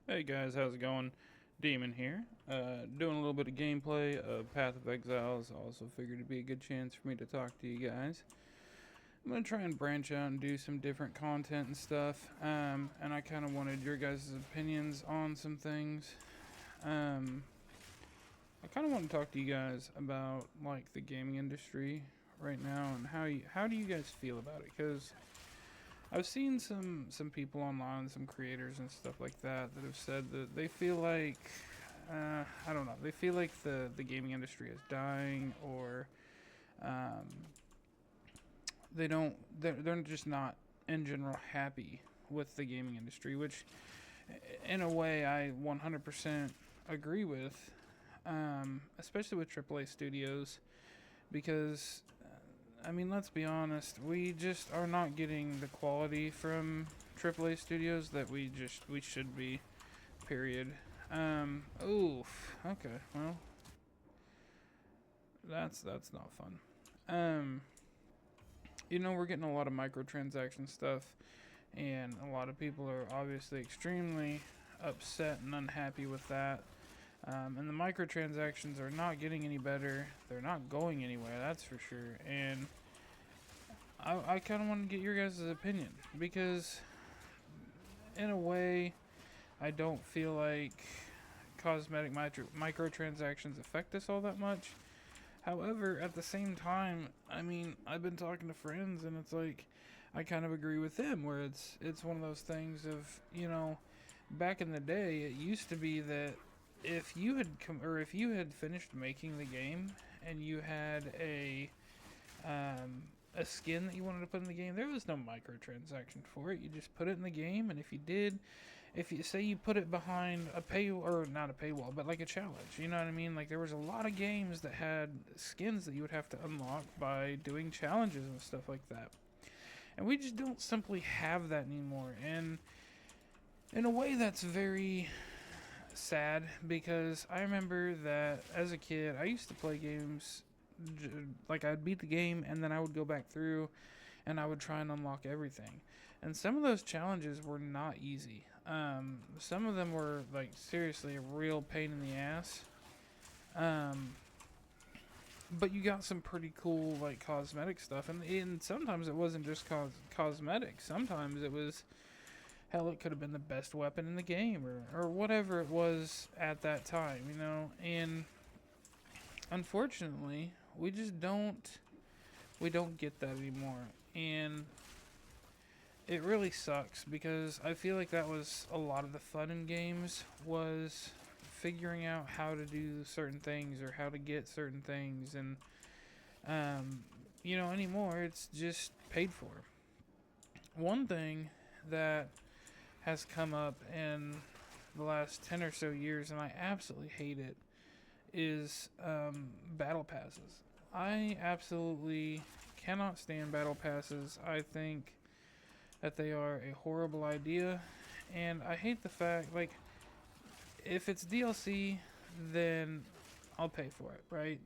Hey guys, how's it going? Demon here. Doing a little bit of gameplay of Path of Exiles. Also figured it'd be a good chance for me to talk to you guys. I'm gonna try and branch out and do some different content and stuff. And I kind of wanted your guys' opinions on some things. I kind of want to talk to you guys about like the gaming industry right now and how do you guys feel about it? Because I've seen some people online, some creators and stuff like that have said that they feel like I don't know, they feel like the gaming industry is dying, or um, they're just not in general happy with the gaming industry, which in a way I 100% agree with, especially with AAA studios, because I mean, let's be honest, we just are not getting the quality from AAA studios that we should be. Period. Oof. Okay. Well, that's not fun. Um. We're getting a lot of microtransaction stuff, and a lot of people are obviously extremely upset and unhappy with that. And the microtransactions are not getting any better. They're not going anywhere. That's for sure. And I kind of want to get your guys' opinion, because in a way, I don't feel like cosmetic microtransactions affect us all that much. However, at the same time, I mean, I've been talking to friends, and it's like I kind of agree with them, where it's one of those things of, back in the day, it used to be that if you had finished making the game and you had a skin that you wanted to put in the game, there was no microtransaction for it. You just put it in the game, and if you say you put it behind a pay, or not a paywall, but like a challenge, you know what I mean? Like, there was a lot of games that had skins that you would have to unlock by doing challenges and stuff like that. And we just don't simply have that anymore. And in a way, that's very sad, because I remember that as a kid, I used to play games like I'd beat the game and then I would go back through and I would try and unlock everything. And some of those challenges were not easy. Some of them were like seriously a real pain in the ass. Um, but you got some pretty cool like cosmetic stuff, and sometimes it wasn't just cosmetic. Sometimes it was, hell, it could have been the best weapon in the game, or whatever it was at that time, And unfortunately, we don't get that anymore, and it really sucks, because I feel like that was a lot of the fun in games, was figuring out how to do certain things or how to get certain things, and anymore it's just paid for. One thing that has come up in the last 10 or so years, and I absolutely hate it, is battle passes. I absolutely cannot stand battle passes. I think that they are a horrible idea, and I hate the fact, like, if it's DLC, then I'll pay for it, right?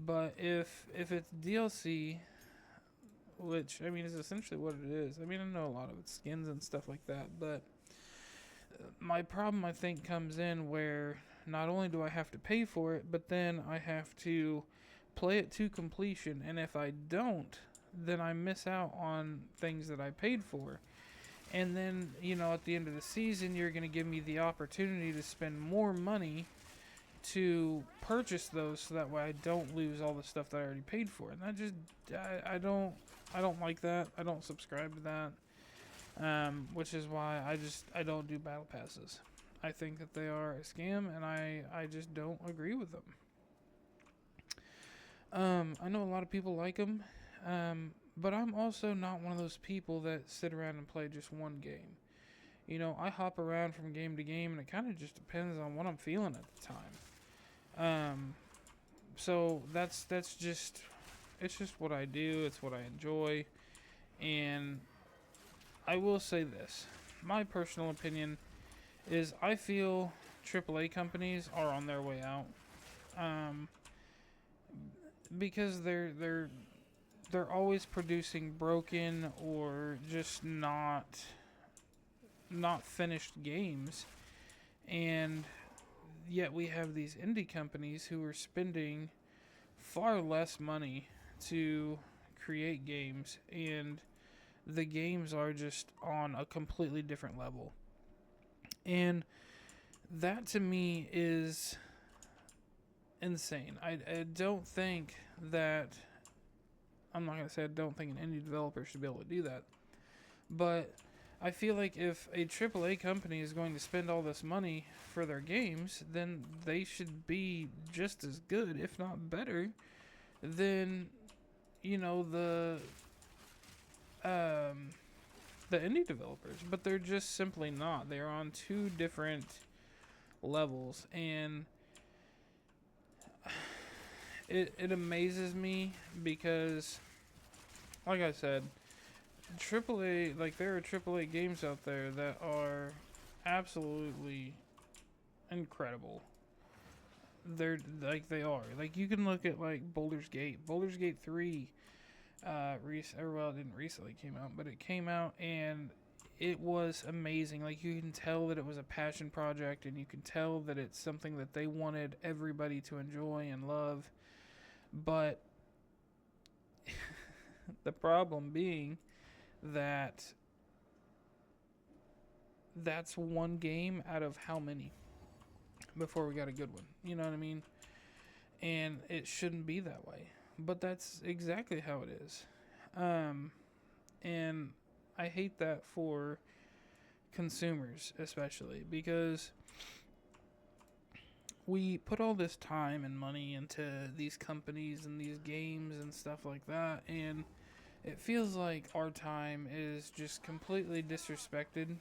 But if it's DLC, which I mean is essentially what it is. I mean, I know a lot of it's skins and stuff like that, but my problem, I think, comes in where not only do I have to pay for it, but then I have to play it to completion, and if I don't, then I miss out on things that I paid for. And then, at the end of the season, you're going to give me the opportunity to spend more money to purchase those, so that way I don't lose all the stuff that I already paid for. And I don't like that. I don't subscribe to that. Which is why I don't do battle passes. I think that they are a scam, and I just don't agree with them. I know a lot of people like them, but I'm also not one of those people that sit around and play just one game. I hop around from game to game, and it kind of just depends on what I'm feeling at the time. So that's just, it's just what I do. It's what I enjoy, and I will say this: my personal opinion is I feel AAA companies are on their way out, because they're always producing broken or just not finished games, and yet we have these indie companies who are spending far less money to create games, and the games are just on a completely different level. And that to me is insane. I don't think that, I'm not going to say I don't think an indie developer should be able to do that, but I feel like if a AAA company is going to spend all this money for their games, then they should be just as good, if not better, than, you know, the indie developers. But they're just simply not. They're on two different levels, and it amazes me because, like I said, AAA, like, there are AAA games out there that are absolutely incredible. They're like, they are. Like, you can look at like Baldur's Gate. Baldur's Gate 3 it didn't recently came out, but it came out and it was amazing. Like, you can tell that it was a passion project, and you can tell that it's something that they wanted everybody to enjoy and love. But the problem being that that's one game out of how many before we got a good one. You know what I mean? And it shouldn't be that way. But that's exactly how it is. And I hate that for consumers, especially, because we put all this time and money into these companies and these games and stuff like that, and it feels like our time is just completely disrespected.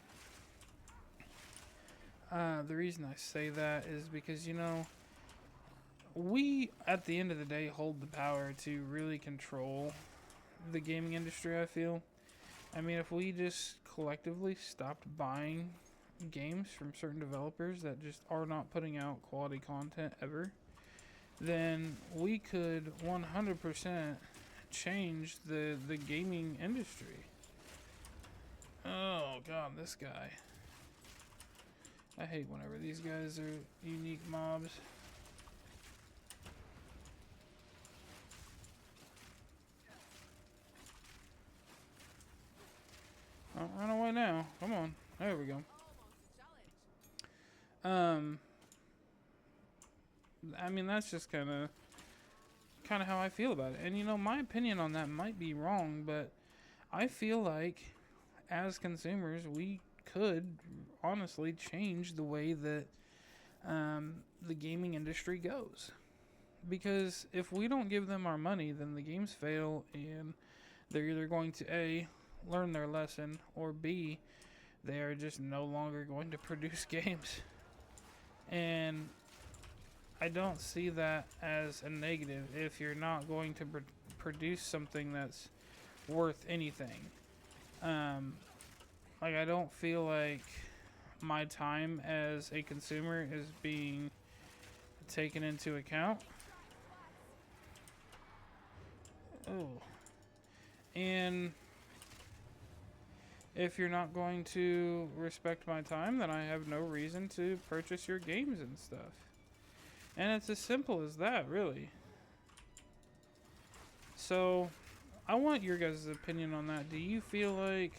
The reason I say that is because, you know, we, at the end of the day, hold the power to really control the gaming industry, I feel. I mean, if we just collectively stopped buying games from certain developers that just are not putting out quality content ever, then we could 100% change the gaming industry. Oh god, this guy. I hate whenever these guys are unique mobs. Oh, run away now. Come on. There we go. I mean, that's just kind of how I feel about it. And, you know, my opinion on that might be wrong, but I feel like as consumers, we could honestly change the way that the gaming industry goes. Because if we don't give them our money, then the games fail, and they're either going to A, learn their lesson, or B, they are just no longer going to produce games. And I don't see that as a negative if you're not going to produce something that's worth anything. Like, I don't feel like my time as a consumer is being taken into account. Oh. And if you're not going to respect my time, then I have no reason to purchase your games and stuff. And it's as simple as that, really. So, I want your guys' opinion on that. Do you feel like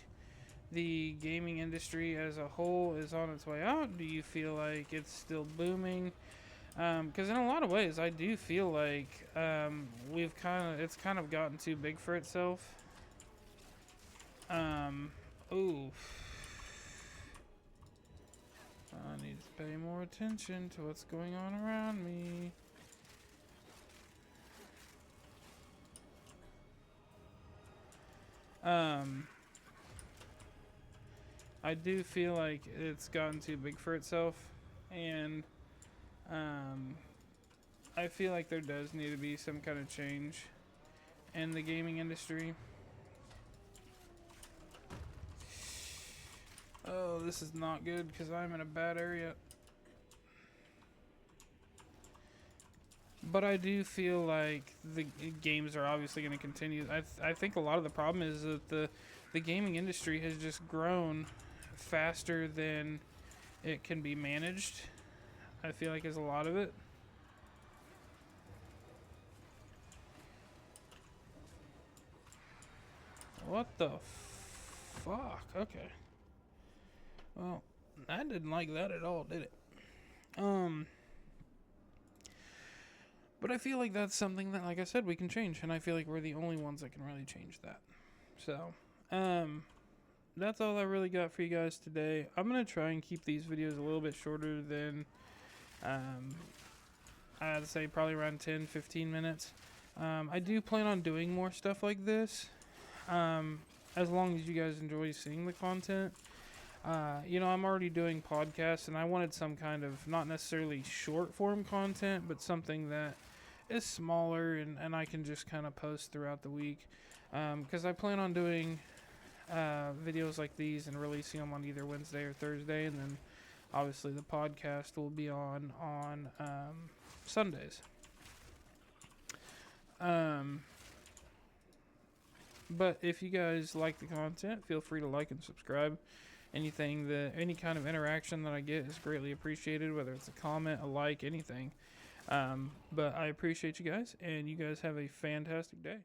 the gaming industry as a whole is on its way out? Do you feel like it's still booming? Because in a lot of ways, I do feel like it's kind of gotten too big for itself. Ooh. I need to pay more attention to what's going on around me. I do feel like it's gotten too big for itself, and I feel like there does need to be some kind of change in the gaming industry. Oh, this is not good because I'm in a bad area. But I do feel like the games are obviously going to continue. I think a lot of the problem is that the gaming industry has just grown faster than it can be managed. I feel like is a lot of it. What the fuck? Okay. Well, I didn't like that at all, did it? But I feel like that's something that, like I said, we can change, and I feel like we're the only ones that can really change that. So, that's all I really got for you guys today. I'm gonna try and keep these videos a little bit shorter than, I'd say probably around 10, 15 minutes. I do plan on doing more stuff like this, as long as you guys enjoy seeing the content. I'm already doing podcasts, and I wanted some kind of, not necessarily short form content, but something that is smaller and I can just kind of post throughout the week. Because I plan on doing videos like these and releasing them on either Wednesday or Thursday, and then obviously the podcast will be on Sundays. But if you guys like the content, feel free to like and subscribe. Any kind of interaction that I get is greatly appreciated, whether it's a comment, a like, anything. But I appreciate you guys, and you guys have a fantastic day.